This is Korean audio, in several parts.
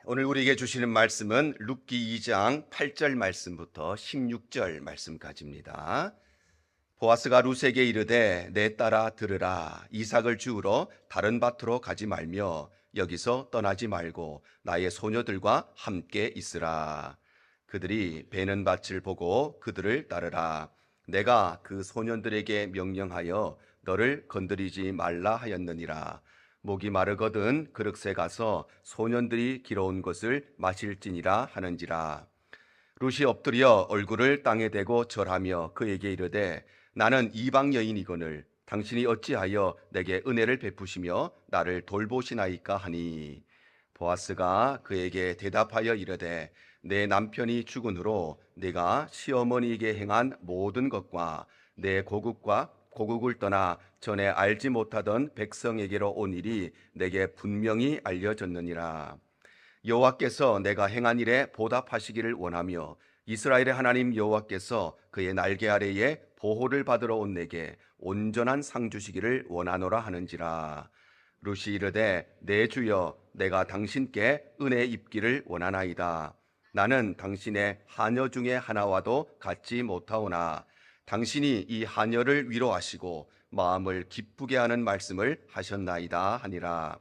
오늘 우리에게 주시는 말씀은 룻기 2장 8절 말씀부터 16절 말씀까지입니다. 보아스가 룻에게 이르되 내 딸아 들으라. 이삭을 주우러 다른 밭으로 가지 말며 여기서 떠나지 말고 나의 소녀들과 함께 있으라. 그들이 베는 밭을 보고 그들을 따르라. 내가 그 소년들에게 명령하여 너를 건드리지 말라 하였느니라. 목이 마르거든 그릇에 가서 소년들이 길어온 것을 마실지니라 하는지라. 룻이 엎드려 얼굴을 땅에 대고 절하며 그에게 이르되 나는 이방 여인이거늘 당신이 어찌하여 내게 은혜를 베푸시며 나를 돌보시나이까 하니. 보아스가 그에게 대답하여 이르되 내 남편이 죽은 후로 네가 시어머니에게 행한 모든 것과 내 고국을 떠나 전에 알지 못하던 백성에게로 온 일이 내게 분명히 알려졌느니라. 여호와께서 내가 행한 일에 보답하시기를 원하며 이스라엘의 하나님 여호와께서 그의 날개 아래에 보호를 받으러 온 내게 온전한 상 주시기를 원하노라 하는지라. 룻이 이르되 내 주여 내가 당신께 은혜 입기를 원하나이다. 나는 당신의 하녀 중에 하나와도 같지 못하오나 당신이 이 하녀를 위로하시고 마음을 기쁘게 하는 말씀을 하셨나이다 하니라.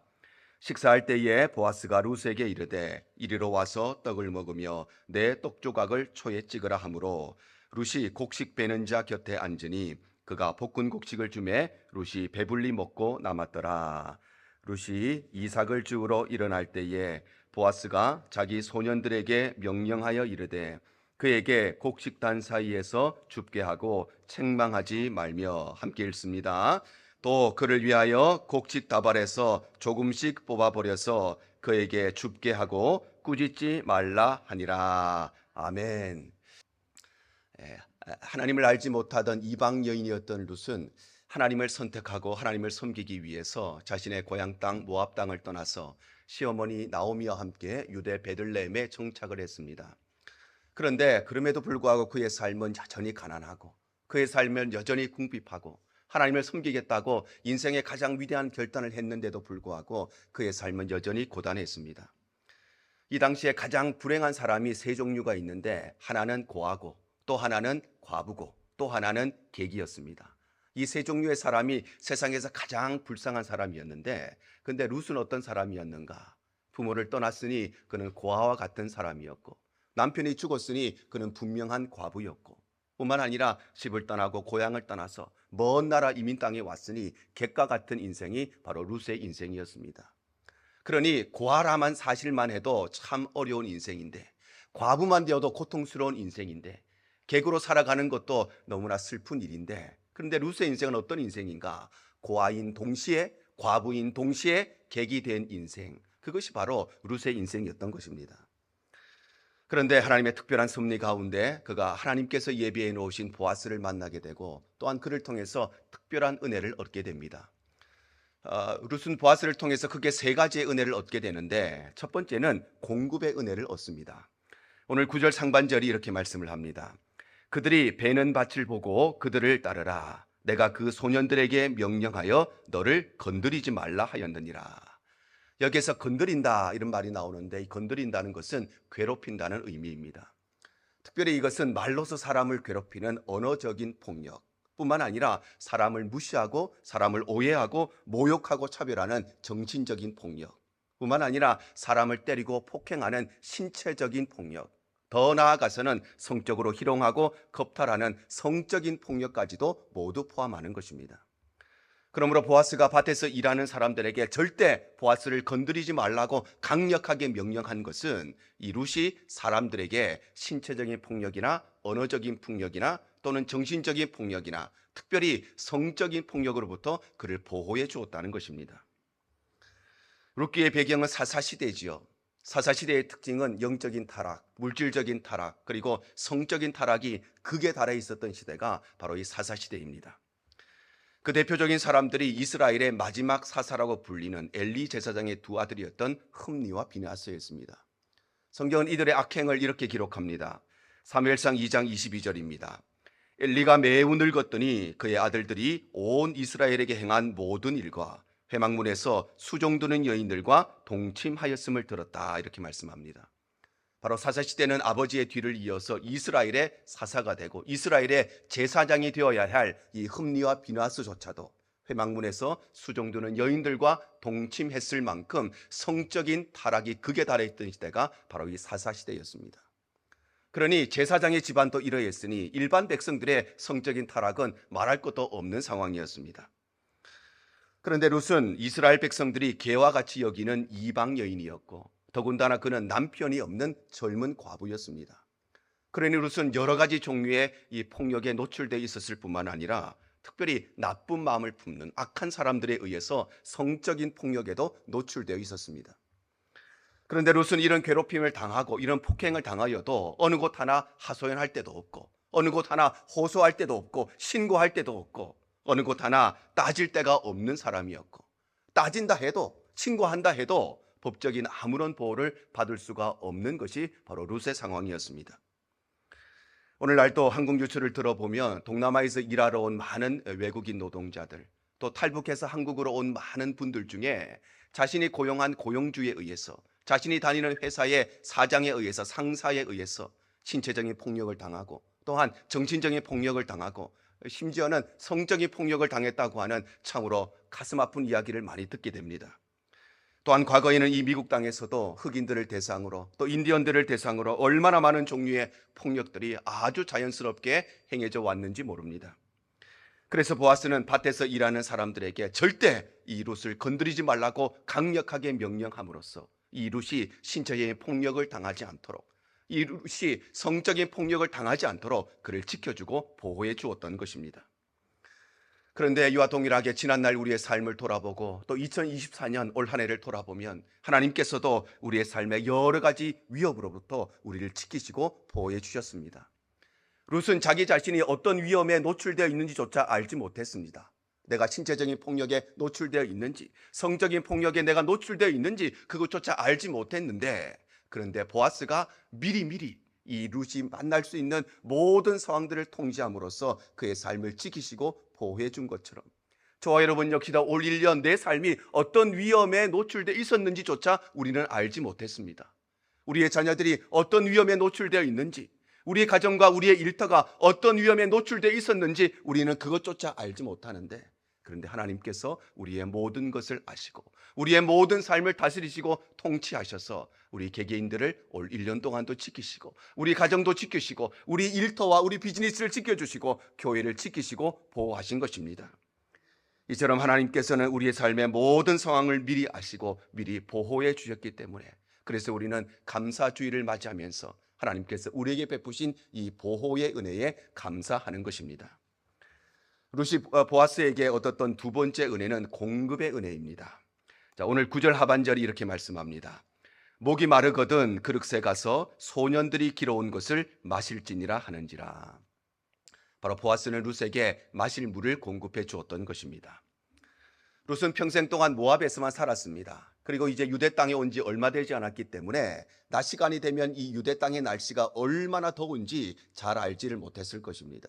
식사할 때에 보아스가 룻에게 이르되 이리로 와서 떡을 먹으며 내 떡조각을 초에 찍으라 하므로 룻이 곡식 베는 자 곁에 앉으니 그가 볶은 곡식을 주매 룻이 배불리 먹고 남았더라. 룻이 이삭을 주우러 일어날 때에 보아스가 자기 소년들에게 명령하여 이르되 그에게 곡식단 사이에서 줍게 하고 책망하지 말며 함께 읽습니다. 또 그를 위하여 곡식 다발에서 조금씩 뽑아버려서 그에게 줍게 하고 꾸짖지 말라 하니라. 아멘. 하나님을 알지 못하던 이방 여인이었던 룻은 하나님을 선택하고 하나님을 섬기기 위해서 자신의 고향 땅 모압 땅을 떠나서 시어머니 나오미와 함께 유대 베들레헴에 정착을 했습니다. 그런데 그럼에도 불구하고 그의 삶은 여전히 가난하고 그의 삶은 여전히 궁핍하고 하나님을 섬기겠다고 인생의 가장 위대한 결단을 했는데도 불구하고 그의 삶은 여전히 고단했습니다. 이 당시에 가장 불행한 사람이 세 종류가 있는데 하나는 고아고 또 하나는 과부고 또 하나는 객이었습니다. 이 세 종류의 사람이 세상에서 가장 불쌍한 사람이었는데 근데 룻은 어떤 사람이었는가? 부모를 떠났으니 그는 고아와 같은 사람이었고 남편이 죽었으니 그는 분명한 과부였고 뿐만 아니라 집을 떠나고 고향을 떠나서 먼 나라 이민 땅에 왔으니 객과 같은 인생이 바로 룻의 인생이었습니다. 그러니 고아라만 사실만 해도 참 어려운 인생인데 과부만 되어도 고통스러운 인생인데 객으로 살아가는 것도 너무나 슬픈 일인데 그런데 룻의 인생은 어떤 인생인가? 고아인 동시에 과부인 동시에 객이 된 인생, 그것이 바로 룻의 인생이었던 것입니다. 그런데 하나님의 특별한 섭리 가운데 그가 하나님께서 예비해 놓으신 보아스를 만나게 되고 또한 그를 통해서 특별한 은혜를 얻게 됩니다. 룻은 보아스를 통해서 크게 세 가지의 은혜를 얻게 되는데 첫 번째는 공급의 은혜를 얻습니다. 오늘 9절 상반절이 이렇게 말씀을 합니다. 그들이 베는 밭을 보고 그들을 따르라. 내가 그 소년들에게 명령하여 너를 건드리지 말라 하였느니라. 여기에서 건드린다 이런 말이 나오는데 이 건드린다는 것은 괴롭힌다는 의미입니다. 특별히 이것은 말로서 사람을 괴롭히는 언어적인 폭력 뿐만 아니라 사람을 무시하고 사람을 오해하고 모욕하고 차별하는 정신적인 폭력 뿐만 아니라 사람을 때리고 폭행하는 신체적인 폭력, 더 나아가서는 성적으로 희롱하고 겁탈하는 성적인 폭력까지도 모두 포함하는 것입니다. 그러므로 보아스가 밭에서 일하는 사람들에게 절대 보아스를 건드리지 말라고 강력하게 명령한 것은 이 룻이 사람들에게 신체적인 폭력이나 언어적인 폭력이나 또는 정신적인 폭력이나 특별히 성적인 폭력으로부터 그를 보호해 주었다는 것입니다. 룻기의 배경은 사사시대지요. 사사시대의 특징은 영적인 타락, 물질적인 타락, 그리고 성적인 타락이 극에 달해 있었던 시대가 바로 이 사사시대입니다. 그 대표적인 사람들이 이스라엘의 마지막 사사라고 불리는 엘리 제사장의 두 아들이었던 흠니와 비느하스였습니다. 성경은 이들의 악행을 이렇게 기록합니다. 사무엘상 2장 22절입니다. 엘리가 매우 늙었더니 그의 아들들이 온 이스라엘에게 행한 모든 일과 회막문에서 수종드는 여인들과 동침하였음을 들었다 이렇게 말씀합니다. 바로 사사시대는 아버지의 뒤를 이어서 이스라엘의 사사가 되고 이스라엘의 제사장이 되어야 할 이 흠니와 비나스조차도 회막문에서 수종드는 여인들과 동침했을 만큼 성적인 타락이 극에 달해있던 시대가 바로 이 사사시대였습니다. 그러니 제사장의 집안도 이러했으니 일반 백성들의 성적인 타락은 말할 것도 없는 상황이었습니다. 그런데 룻은 이스라엘 백성들이 개와 같이 여기는 이방 여인이었고 더군다나 그는 남편이 없는 젊은 과부였습니다. 그러니 룻은 여러 가지 종류의 이 폭력에 노출되어 있었을 뿐만 아니라 특별히 나쁜 마음을 품는 악한 사람들에 의해서 성적인 폭력에도 노출되어 있었습니다. 그런데 룻은 이런 괴롭힘을 당하고 이런 폭행을 당하여도 어느 곳 하나 하소연할 데도 없고 어느 곳 하나 호소할 데도 없고 신고할 데도 없고 어느 곳 하나 따질 데가 없는 사람이었고 따진다 해도 신고한다 해도 법적인 아무런 보호를 받을 수가 없는 것이 바로 룻의 상황이었습니다. 오늘날도 한국 뉴스를 들어보면 동남아에서 일하러 온 많은 외국인 노동자들 또 탈북해서 한국으로 온 많은 분들 중에 자신이 고용한 고용주에 의해서 자신이 다니는 회사의 사장에 의해서 상사에 의해서 신체적인 폭력을 당하고 또한 정신적인 폭력을 당하고 심지어는 성적인 폭력을 당했다고 하는 참으로 가슴 아픈 이야기를 많이 듣게 됩니다. 또한 과거에는 이 미국 땅에서도 흑인들을 대상으로 또 인디언들을 대상으로 얼마나 많은 종류의 폭력들이 아주 자연스럽게 행해져 왔는지 모릅니다. 그래서 보아스는 밭에서 일하는 사람들에게 절대 이 룻을 건드리지 말라고 강력하게 명령함으로써 이 룻이 신체적인 폭력을 당하지 않도록 이 룻이 성적인 폭력을 당하지 않도록 그를 지켜주고 보호해 주었던 것입니다. 그런데 이와 동일하게 지난날 우리의 삶을 돌아보고 또 2024년 올 한 해를 돌아보면 하나님께서도 우리의 삶의 여러 가지 위협으로부터 우리를 지키시고 보호해 주셨습니다. 룻은 자기 자신이 어떤 위험에 노출되어 있는지조차 알지 못했습니다. 내가 신체적인 폭력에 노출되어 있는지 성적인 폭력에 내가 노출되어 있는지 그것조차 알지 못했는데 그런데 보아스가 미리미리 이 룻이 만날 수 있는 모든 상황들을 통제함으로써 그의 삶을 지키시고 보호해 준 것처럼 저와 여러분 역시도 올 1년 내 삶이 어떤 위험에 노출되어 있었는지조차 우리는 알지 못했습니다. 우리의 자녀들이 어떤 위험에 노출되어 있는지 우리의 가정과 우리의 일터가 어떤 위험에 노출되어 있었는지 우리는 그것조차 알지 못하는데 그런데 하나님께서 우리의 모든 것을 아시고 우리의 모든 삶을 다스리시고 통치하셔서 우리 개개인들을 올 1년 동안도 지키시고 우리 가정도 지키시고 우리 일터와 우리 비즈니스를 지켜주시고 교회를 지키시고 보호하신 것입니다. 이처럼 하나님께서는 우리의 삶의 모든 상황을 미리 아시고 미리 보호해 주셨기 때문에 그래서 우리는 감사주의를 맞이하면서 하나님께서 우리에게 베푸신 이 보호의 은혜에 감사하는 것입니다. 룻이 보아스에게 얻었던 두 번째 은혜는 공급의 은혜입니다. 자, 오늘 9절 하반절이 이렇게 말씀합니다. 목이 마르거든 그릇에 가서 소년들이 길어온 것을 마실지니라 하는지라. 바로 보아스는 룻에게 마실 물을 공급해 주었던 것입니다. 룻은 평생 동안 모압에서만 살았습니다. 그리고 이제 유대 땅에 온 지 얼마 되지 않았기 때문에 낮 시간이 되면 이 유대 땅의 날씨가 얼마나 더운지 잘 알지를 못했을 것입니다.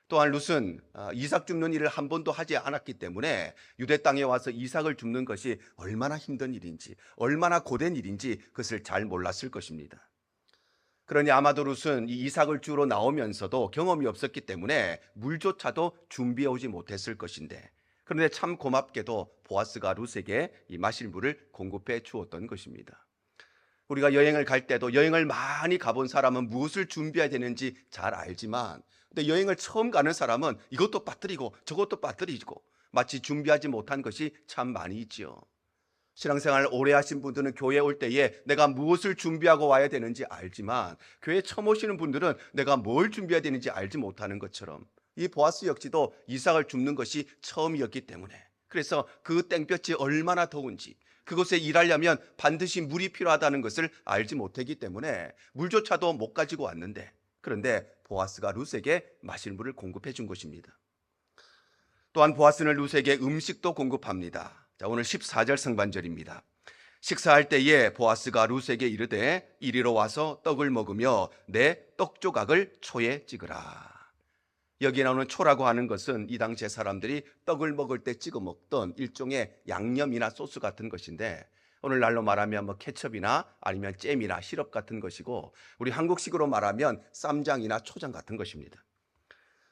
또한 룻은 이삭 줍는 일을 한 번도 하지 않았기 때문에 유대 땅에 와서 이삭을 줍는 것이 얼마나 힘든 일인지 얼마나 고된 일인지 그것을 잘 몰랐을 것입니다. 그러니 아마도 룻은 이 이삭을 주러 나오면서도 경험이 없었기 때문에 물조차도 준비해 오지 못했을 것인데 그런데 참 고맙게도 보아스가 룻에게 이 마실 물을 공급해 주었던 것입니다. 우리가 여행을 갈 때도 여행을 많이 가본 사람은 무엇을 준비해야 되는지 잘 알지만 근데 여행을 처음 가는 사람은 이것도 빠뜨리고 저것도 빠뜨리고 마치 준비하지 못한 것이 참 많이 있지요. 신앙생활 오래 하신 분들은 교회에 올 때에 내가 무엇을 준비하고 와야 되는지 알지만 교회에 처음 오시는 분들은 내가 뭘 준비해야 되는지 알지 못하는 것처럼 이 보아스 역시도 이삭을 줍는 것이 처음이었기 때문에 그래서 그 땡볕이 얼마나 더운지 그곳에 일하려면 반드시 물이 필요하다는 것을 알지 못했기 때문에 물조차도 못 가지고 왔는데 그런데 보아스가 룻에게 마실 물을 공급해 준 것입니다. 또한 보아스는 룻에게 음식도 공급합니다. 자, 오늘 14절 상반절입니다. 식사할 때에 보아스가 룻에게 이르되 이리로 와서 떡을 먹으며 내 떡조각을 초에 찍으라. 여기에 나오는 초라고 하는 것은 이 당시에 사람들이 떡을 먹을 때 찍어 먹던 일종의 양념이나 소스 같은 것인데, 오늘날로 말하면 뭐 케첩이나 아니면 잼이나 시럽 같은 것이고, 우리 한국식으로 말하면 쌈장이나 초장 같은 것입니다.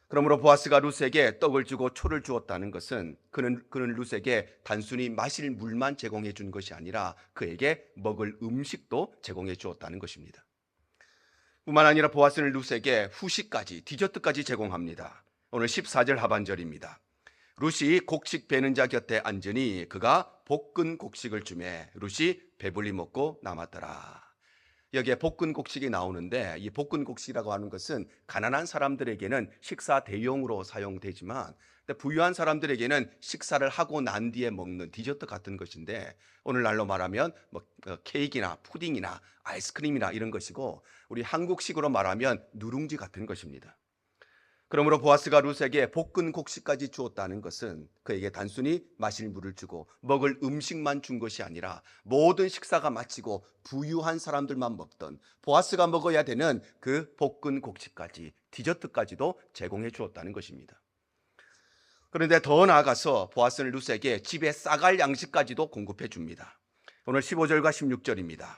그러므로 보아스가 룻에게 떡을 주고 초를 주었다는 것은 그는 룻에게 단순히 마실 물만 제공해 준 것이 아니라 그에게 먹을 음식도 제공해 주었다는 것입니다. 뿐만 아니라 보아스는 룻에게 후식까지, 디저트까지 제공합니다. 오늘 14절 하반절입니다. 룻이 곡식 베는 자 곁에 앉으니 그가 볶은 곡식을 주매 룻이 배불리 먹고 남았더라. 여기에 볶은 곡식이 나오는데, 이 볶은 곡식이라고 하는 것은 가난한 사람들에게는 식사 대용으로 사용되지만 부유한 사람들에게는 식사를 하고 난 뒤에 먹는 디저트 같은 것인데, 오늘날로 말하면 뭐 케이크나 푸딩이나 아이스크림이나 이런 것이고, 우리 한국식으로 말하면 누룽지 같은 것입니다. 그러므로 보아스가 룻에게 볶은 곡식까지 주었다는 것은 그에게 단순히 마실 물을 주고 먹을 음식만 준 것이 아니라 모든 식사가 마치고 부유한 사람들만 먹던, 보아스가 먹어야 되는 그 볶은 곡식까지, 디저트까지도 제공해 주었다는 것입니다. 그런데 더 나아가서 보아스는 룻에게 집에 싸갈 양식까지도 공급해 줍니다. 오늘 15절과 16절입니다.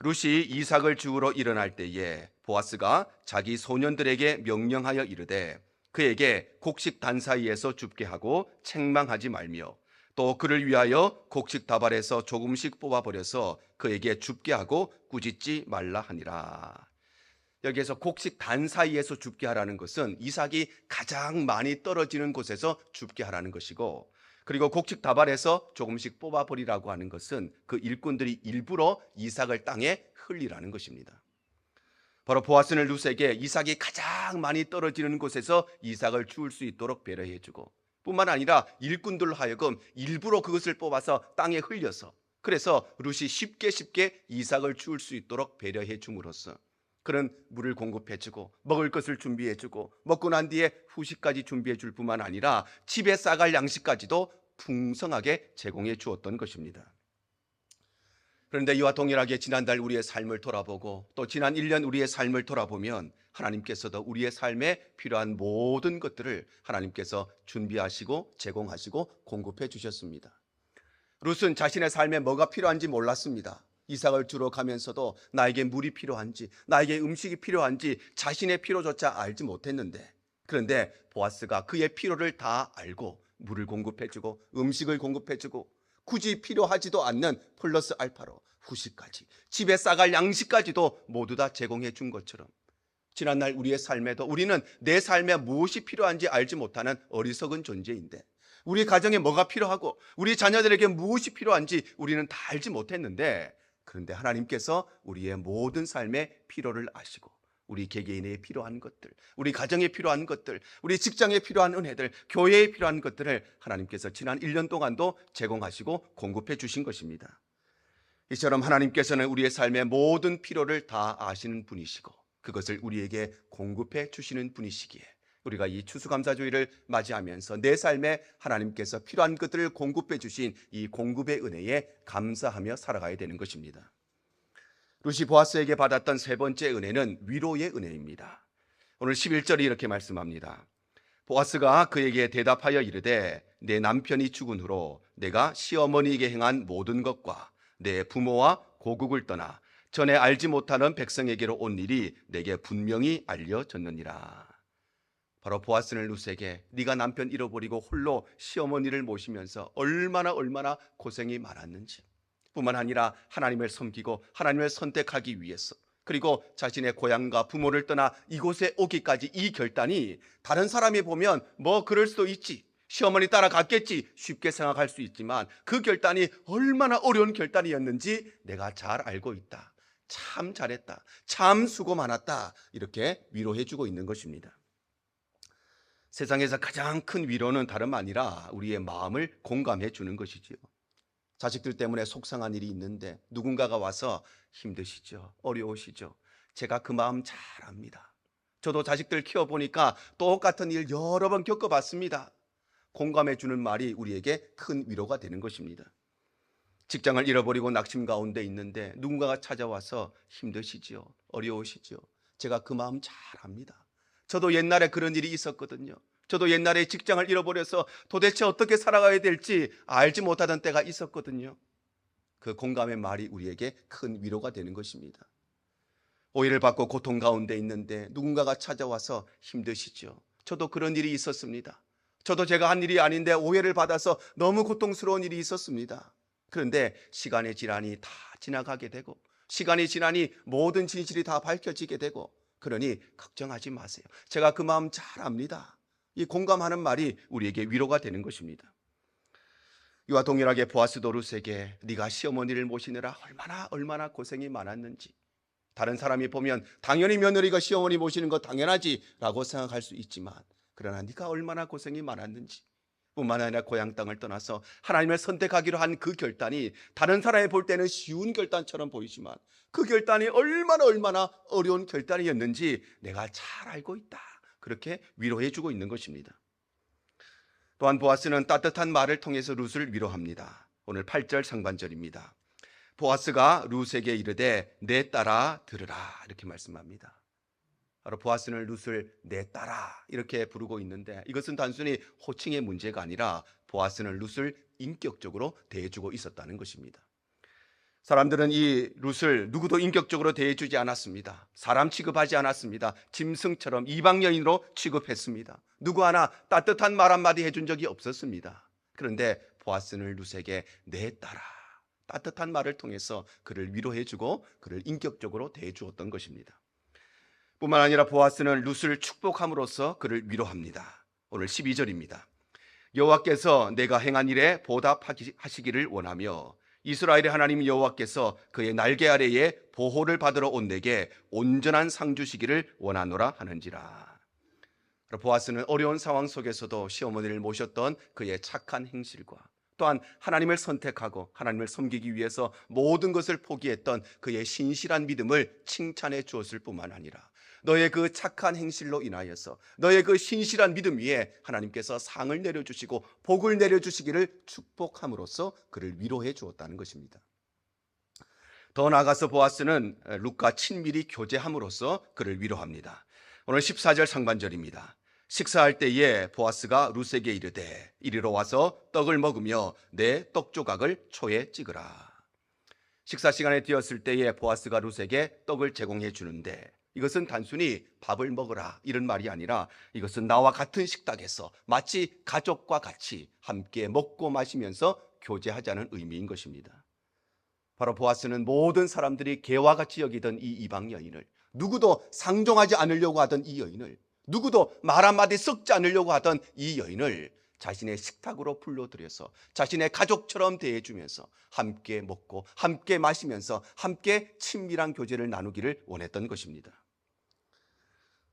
룻이 이삭을 주우러 일어날 때에 보아스가 자기 소년들에게 명령하여 이르되 그에게 곡식 단 사이에서 줍게 하고 책망하지 말며 또 그를 위하여 곡식 다발에서 조금씩 뽑아버려서 그에게 줍게 하고 꾸짖지 말라 하니라. 여기에서 곡식 단 사이에서 줍게 하라는 것은 이삭이 가장 많이 떨어지는 곳에서 줍게 하라는 것이고, 그리고 곡식 다발에서 조금씩 뽑아버리라고 하는 것은 그 일꾼들이 일부러 이삭을 땅에 흘리라는 것입니다. 바로 보아스는 룻에게 이삭이 가장 많이 떨어지는 곳에서 이삭을 주울 수 있도록 배려해주고, 뿐만 아니라 일꾼들로 하여금 일부러 그것을 뽑아서 땅에 흘려서, 그래서 룻이 쉽게 이삭을 주울 수 있도록 배려해 줌으로써 그는 물을 공급해주고 먹을 것을 준비해주고 먹고 난 뒤에 후식까지 준비해줄 뿐만 아니라 집에 싸갈 양식까지도 풍성하게 제공해 주었던 것입니다. 그런데 이와 동일하게 지난달 우리의 삶을 돌아보고 또 지난 1년 우리의 삶을 돌아보면 하나님께서도 우리의 삶에 필요한 모든 것들을 하나님께서 준비하시고 제공하시고 공급해 주셨습니다. 룻은 자신의 삶에 뭐가 필요한지 몰랐습니다. 이삭을 주러 가면서도 나에게 물이 필요한지, 나에게 음식이 필요한지 자신의 필요조차 알지 못했는데, 그런데 보아스가 그의 필요를 다 알고 물을 공급해주고 음식을 공급해주고 굳이 필요하지도 않는 플러스 알파로 후식까지, 집에 싸갈 양식까지도 모두 다 제공해 준 것처럼 지난날 우리의 삶에도 우리는 내 삶에 무엇이 필요한지 알지 못하는 어리석은 존재인데, 우리 가정에 뭐가 필요하고 우리 자녀들에게 무엇이 필요한지 우리는 다 알지 못했는데, 그런데 하나님께서 우리의 모든 삶의 필요를 아시고 우리 개개인에 필요한 것들, 우리 가정에 필요한 것들, 우리 직장에 필요한 은혜들, 교회에 필요한 것들을 하나님께서 지난 1년 동안도 제공하시고 공급해 주신 것입니다. 이처럼 하나님께서는 우리의 삶의 모든 필요를 다 아시는 분이시고 그것을 우리에게 공급해 주시는 분이시기에 우리가 이 추수감사주의를 맞이하면서 내 삶에 하나님께서 필요한 것들을 공급해 주신 이 공급의 은혜에 감사하며 살아가야 되는 것입니다. 룻이 보아스에게 받았던 세 번째 은혜는 위로의 은혜입니다. 오늘 11절이 이렇게 말씀합니다. 보아스가 그에게 대답하여 이르되 내 남편이 죽은 후로 내가 시어머니에게 행한 모든 것과 내 부모와 고국을 떠나 전에 알지 못하는 백성에게로 온 일이 내게 분명히 알려졌느니라. 바로 보아스는 룻에게 네가 남편 잃어버리고 홀로 시어머니를 모시면서 얼마나 고생이 많았는지, 뿐만 아니라 하나님을 섬기고 하나님을 선택하기 위해서, 그리고 자신의 고향과 부모를 떠나 이곳에 오기까지 이 결단이 다른 사람이 보면 뭐 그럴 수도 있지, 시어머니 따라갔겠지 쉽게 생각할 수 있지만 그 결단이 얼마나 어려운 결단이었는지 내가 잘 알고 있다. 참 잘했다. 참 수고 많았다. 이렇게 위로해주고 있는 것입니다. 세상에서 가장 큰 위로는 다름 아니라 우리의 마음을 공감해 주는 것이지요. 자식들 때문에 속상한 일이 있는데 누군가가 와서 힘드시죠? 어려우시죠? 제가 그 마음 잘 압니다. 저도 자식들 키워보니까 똑같은 일 여러 번 겪어봤습니다. 공감해 주는 말이 우리에게 큰 위로가 되는 것입니다. 직장을 잃어버리고 낙심 가운데 있는데 누군가가 찾아와서 힘드시지요? 어려우시지요? 제가 그 마음 잘 압니다. 저도 옛날에 그런 일이 있었거든요. 저도 옛날에 직장을 잃어버려서 도대체 어떻게 살아가야 될지 알지 못하던 때가 있었거든요. 그 공감의 말이 우리에게 큰 위로가 되는 것입니다. 오해를 받고 고통 가운데 있는데 누군가가 찾아와서 힘드시죠. 저도 그런 일이 있었습니다. 저도 제가 한 일이 아닌데 오해를 받아서 너무 고통스러운 일이 있었습니다. 그런데 시간의 질환이 다 지나가게 되고 시간이 지나니 모든 진실이 다 밝혀지게 되고, 그러니 걱정하지 마세요. 제가 그 마음 잘 압니다. 이 공감하는 말이 우리에게 위로가 되는 것입니다. 이와 동일하게 보아스도 룻에게 네가 시어머니를 모시느라 얼마나 고생이 많았는지, 다른 사람이 보면 당연히 며느리가 시어머니 모시는 거 당연하지 라고 생각할 수 있지만, 그러나 네가 얼마나 고생이 많았는지, 뿐만 아니라 고향 땅을 떠나서 하나님을 선택하기로 한 그 결단이 다른 사람이 볼 때는 쉬운 결단처럼 보이지만 그 결단이 얼마나 어려운 결단이었는지 내가 잘 알고 있다. 그렇게 위로해 주고 있는 것입니다. 또한 보아스는 따뜻한 말을 통해서 룻을 위로합니다. 오늘 8절 상반절입니다. 보아스가 룻에게 이르되 내 딸아 들으라, 이렇게 말씀합니다. 바로 보아스는 룻을 내 딸아 이렇게 부르고 있는데, 이것은 단순히 호칭의 문제가 아니라 보아스는 룻을 인격적으로 대해주고 있었다는 것입니다. 사람들은 이 룻을 누구도 인격적으로 대해주지 않았습니다. 사람 취급하지 않았습니다. 짐승처럼 이방 여인으로 취급했습니다. 누구 하나 따뜻한 말 한마디 해준 적이 없었습니다. 그런데 보아스는 룻에게 내 딸아, 따뜻한 말을 통해서 그를 위로해주고 그를 인격적으로 대해주었던 것입니다. 뿐만 아니라 보아스는 룻을 축복함으로써 그를 위로합니다. 오늘 12절입니다. 여호와께서 내가 행한 일에 보답하시기를 원하며 이스라엘의 하나님 여호와께서 그의 날개 아래에 보호를 받으러 온 내게 온전한 상 주시기를 원하노라 하는지라. 보아스는 어려운 상황 속에서도 시어머니를 모셨던 그의 착한 행실과, 또한 하나님을 선택하고 하나님을 섬기기 위해서 모든 것을 포기했던 그의 신실한 믿음을 칭찬해 주었을 뿐만 아니라, 너의 그 착한 행실로 인하여서 너의 그 신실한 믿음 위에 하나님께서 상을 내려주시고 복을 내려주시기를 축복함으로써 그를 위로해 주었다는 것입니다. 더 나아가서 보아스는 룻과 친밀히 교제함으로써 그를 위로합니다. 오늘 14절 상반절입니다. 식사할 때에 보아스가 룻에게 이르되 이리로 와서 떡을 먹으며 내 떡 조각을 초에 찍으라. 식사 시간에 되었을 때에 보아스가 룻에게 떡을 제공해 주는데, 이것은 단순히 밥을 먹으라 이런 말이 아니라 이것은 나와 같은 식탁에서 마치 가족과 같이 함께 먹고 마시면서 교제하자는 의미인 것입니다. 바로 보아스는 모든 사람들이 개와 같이 여기던 이 이방 여인을, 누구도 상종하지 않으려고 하던 이 여인을, 누구도 말 한마디 썩지 않으려고 하던 이 여인을 자신의 식탁으로 불러들여서 자신의 가족처럼 대해주면서 함께 먹고 함께 마시면서 함께 친밀한 교제를 나누기를 원했던 것입니다.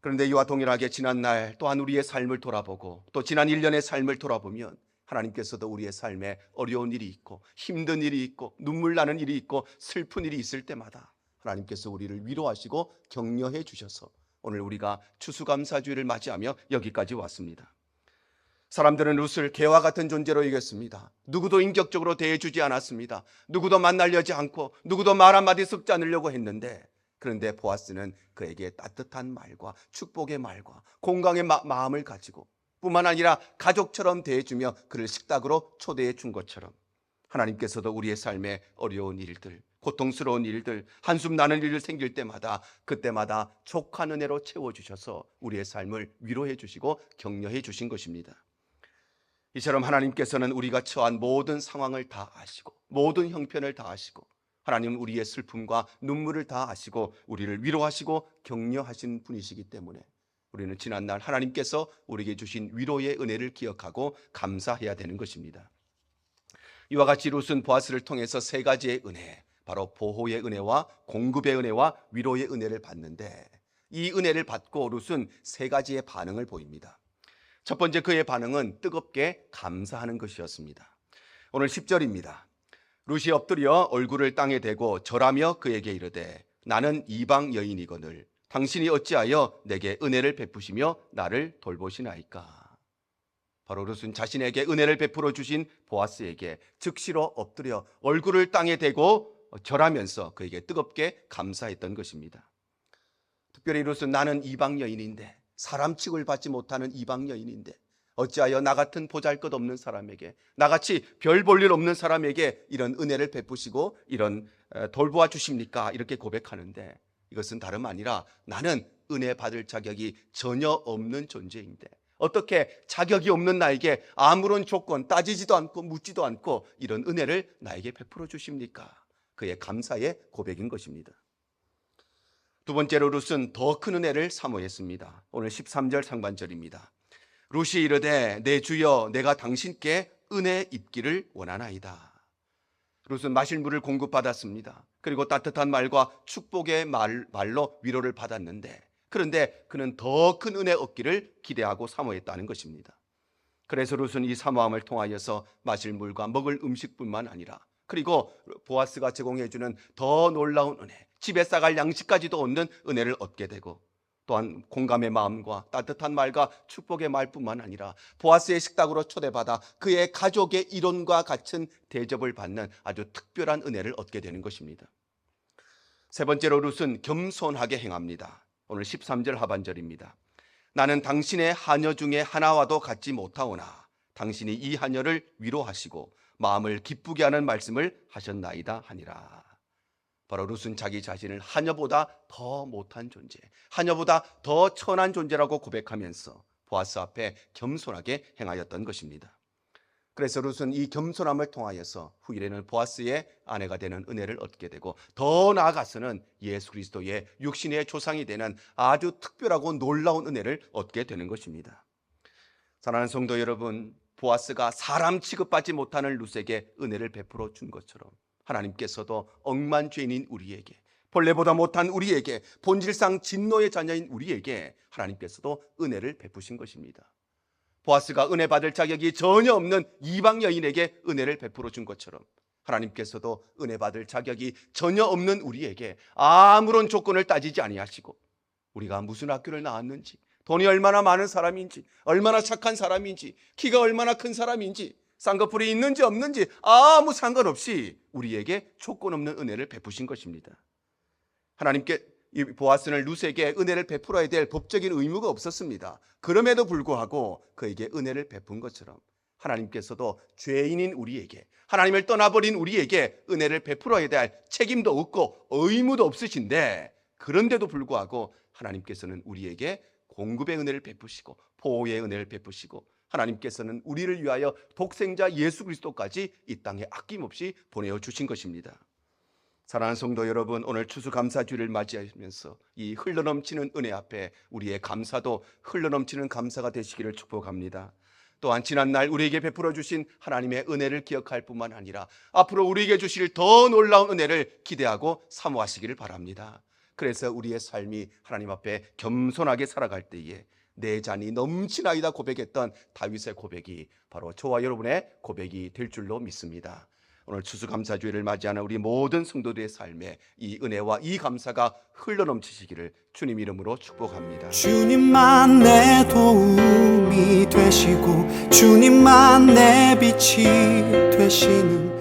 그런데 이와 동일하게 지난날 또한 우리의 삶을 돌아보고 또 지난 1년의 삶을 돌아보면 하나님께서도 우리의 삶에 어려운 일이 있고 힘든 일이 있고 눈물 나는 일이 있고 슬픈 일이 있을 때마다 하나님께서 우리를 위로하시고 격려해 주셔서 오늘 우리가 추수감사주일을 맞이하며 여기까지 왔습니다. 사람들은 룻을 개와 같은 존재로 여겼습니다. 누구도 인격적으로 대해주지 않았습니다. 누구도 만나려지 않고 누구도 말 한마디 섞지 않으려고 했는데, 그런데 보아스는 그에게 따뜻한 말과 축복의 말과 공감의 마음을 가지고 뿐만 아니라 가족처럼 대해주며 그를 식탁으로 초대해 준 것처럼, 하나님께서도 우리의 삶에 어려운 일들, 고통스러운 일들, 한숨 나는 일들 생길 때마다 그때마다 족한 은혜로 채워주셔서 우리의 삶을 위로해 주시고 격려해 주신 것입니다. 이처럼 하나님께서는 우리가 처한 모든 상황을 다 아시고 모든 형편을 다 아시고, 하나님은 우리의 슬픔과 눈물을 다 아시고 우리를 위로하시고 격려하신 분이시기 때문에 우리는 지난날 하나님께서 우리에게 주신 위로의 은혜를 기억하고 감사해야 되는 것입니다. 이와 같이 룻은 보아스를 통해서 세 가지의 은혜, 바로 보호의 은혜와 공급의 은혜와 위로의 은혜를 받는데, 이 은혜를 받고 룻은 세 가지의 반응을 보입니다. 첫 번째, 그의 반응은 뜨겁게 감사하는 것이었습니다. 오늘 10절입니다. 룻이 엎드려 얼굴을 땅에 대고 절하며 그에게 이르되 나는 이방 여인이거늘 당신이 어찌하여 내게 은혜를 베푸시며 나를 돌보시나이까. 바로 룻은 자신에게 은혜를 베풀어 주신 보아스에게 즉시로 엎드려 얼굴을 땅에 대고 절하면서 그에게 뜨겁게 감사했던 것입니다. 특별히 룻은 나는 이방 여인인데 사람 취급을 받지 못하는 이방 여인인데 어찌하여 나 같은 보잘것없는 사람에게, 나같이 별 볼 일 없는 사람에게 이런 은혜를 베푸시고 이런 돌보아 주십니까? 이렇게 고백하는데, 이것은 다름 아니라 나는 은혜 받을 자격이 전혀 없는 존재인데 어떻게 자격이 없는 나에게 아무런 조건 따지지도 않고 묻지도 않고 이런 은혜를 나에게 베풀어 주십니까? 그의 감사의 고백인 것입니다. 두 번째로 룻은 더 큰 은혜를 사모했습니다. 오늘 13절 상반절입니다. 룻이 이르되 내 주여 내가 당신께 은혜 입기를 원하나이다. 룻은 마실 물을 공급받았습니다. 그리고 따뜻한 말과 축복의 말로 위로를 받았는데, 그런데 그는 더 큰 은혜 얻기를 기대하고 사모했다는 것입니다. 그래서 룻은 이 사모함을 통하여서 마실 물과 먹을 음식뿐만 아니라 그리고 보아스가 제공해주는 더 놀라운 은혜, 집에 싸갈 양식까지도 얻는 은혜를 얻게 되고, 또한 공감의 마음과 따뜻한 말과 축복의 말뿐만 아니라 보아스의 식탁으로 초대받아 그의 가족의 일원과 같은 대접을 받는 아주 특별한 은혜를 얻게 되는 것입니다. 세 번째로 룻은 겸손하게 행합니다. 오늘 13절 하반절입니다. 나는 당신의 하녀 중에 하나와도 같지 못하오나 당신이 이 하녀를 위로하시고 마음을 기쁘게 하는 말씀을 하셨나이다 하니라. 바로 룻은 자기 자신을 하녀보다 더 못한 존재, 하녀보다 더 천한 존재라고 고백하면서 보아스 앞에 겸손하게 행하였던 것입니다. 그래서 룻은 이 겸손함을 통하여서 후일에는 보아스의 아내가 되는 은혜를 얻게 되고, 더 나아가서는 예수 그리스도의 육신의 조상이 되는 아주 특별하고 놀라운 은혜를 얻게 되는 것입니다. 사랑하는 성도 여러분, 보아스가 사람 취급받지 못하는 룻에게 은혜를 베풀어 준 것처럼 하나님께서도 억만죄인인 우리에게, 본래보다 못한 우리에게, 본질상 진노의 자녀인 우리에게 하나님께서도 은혜를 베푸신 것입니다. 보아스가 은혜 받을 자격이 전혀 없는 이방 여인에게 은혜를 베풀어 준 것처럼 하나님께서도 은혜 받을 자격이 전혀 없는 우리에게 아무런 조건을 따지지 아니하시고, 우리가 무슨 학교를 나왔는지, 돈이 얼마나 많은 사람인지, 얼마나 착한 사람인지, 키가 얼마나 큰 사람인지, 쌍꺼풀이 있는지 없는지 아무 상관없이 우리에게 조건 없는 은혜를 베푸신 것입니다. 하나님께 이 보아스는 룻에게 은혜를 베풀어야 될 법적인 의무가 없었습니다. 그럼에도 불구하고 그에게 은혜를 베푼 것처럼 하나님께서도 죄인인 우리에게, 하나님을 떠나버린 우리에게 은혜를 베풀어야 될 책임도 없고 의무도 없으신데, 그런데도 불구하고 하나님께서는 우리에게 공급의 은혜를 베푸시고 보호의 은혜를 베푸시고, 하나님께서는 우리를 위하여 독생자 예수 그리스도까지 이 땅에 아낌없이 보내어 주신 것입니다. 사랑하는 성도 여러분, 오늘 추수감사주일을 맞이하면서 이 흘러넘치는 은혜 앞에 우리의 감사도 흘러넘치는 감사가 되시기를 축복합니다. 또한 지난날 우리에게 베풀어 주신 하나님의 은혜를 기억할 뿐만 아니라 앞으로 우리에게 주실 더 놀라운 은혜를 기대하고 사모하시기를 바랍니다. 그래서 우리의 삶이 하나님 앞에 겸손하게 살아갈 때에 내 잔이 넘치나이다 고백했던 다윗의 고백이 바로 저와 여러분의 고백이 될 줄로 믿습니다. 오늘 추수감사주일을 맞이하는 우리 모든 성도들의 삶에 이 은혜와 이 감사가 흘러넘치시기를 주님 이름으로 축복합니다. 주님만 내 도움이 되시고 주님만 내 빛이 되시는